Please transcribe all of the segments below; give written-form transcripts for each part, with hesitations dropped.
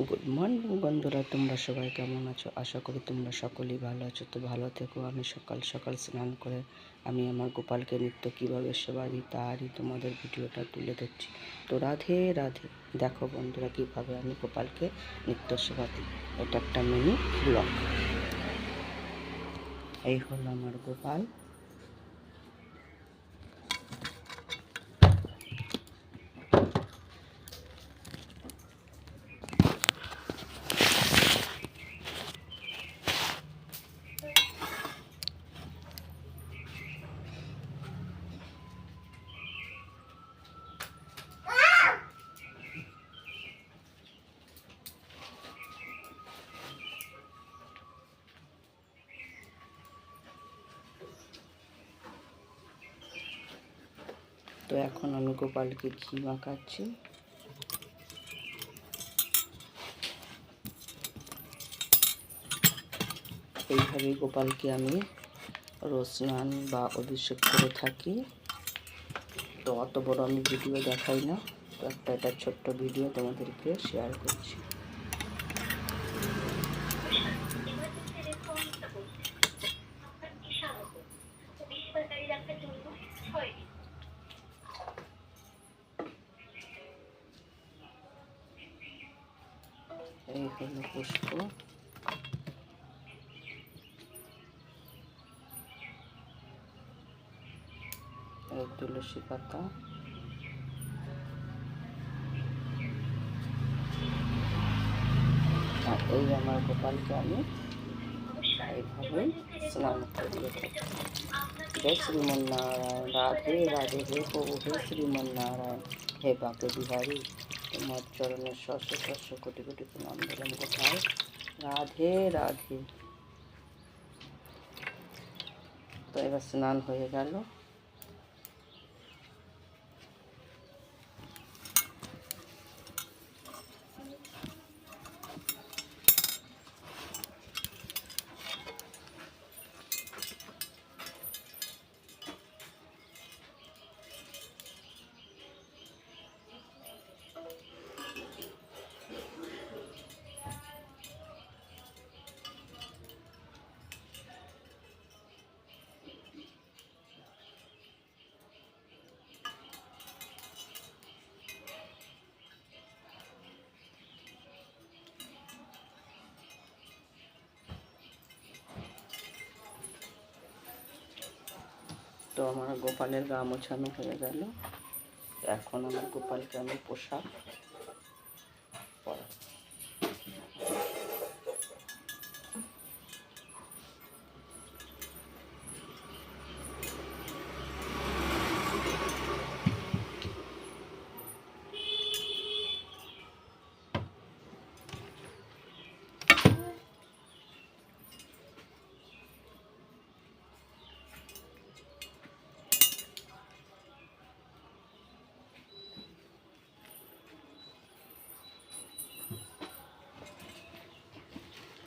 Good morning বন্ধুরা, তোমরা সবাই কেমন আছো? আশা করি তোমরা সকলেই ভালো আছো। তো ভালো থেকো। আমি সকাল সকাল স্নান করে আমি আমার গোপালকে নিত্য কীভাবে সেবা দিই তারই তোমাদের ভিডিওটা তুলে ধরছি। তো রাধে রাধে। দেখো বন্ধুরা, কীভাবে আমি গোপালকে নিত্য সেবা দিই। এটা একটা মিনি ব্লগ। এই হলো আমার গোপাল। তো এখন আমি গোপালকে ঘি মাখাচ্ছি। এইভাবেই গোপালকে আমি রোজ স্নান বা অভিষেক করে থাকি। তো অত বড় আমি ভিডিও দেখাই না, তো এটা ছোট্ট ভিডিও তোমাদেরকে শেয়ার করছি। এই হলো পুষ্প, এই তুলসী পাতা, আর এই আমার গোপালকে আমি এইভাবেই স্নান করিয়ে থাকি। জয় শ্রীমন্নারায়ণ। রাধে রাধে। হে প্রভু, হে শ্রীমন্নারায়ণ, হে বাকে বিহারী, তোমার চরণের শস্য কোটি কোটি প্রণাম দিলাম গোপাল। রাধে রাধে। তো এবার স্নান হয়ে গেল। তো আমার গোপালের গা মোছানো হয়ে গেল। এখন আমার গোপালকে আমি পোশাক পরাই।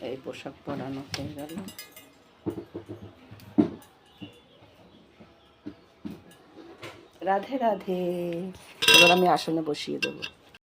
এই পোশাক পরানো হয়ে গেল। রাধে রাধে। এবার আমি আসনে বসিয়ে দেবো।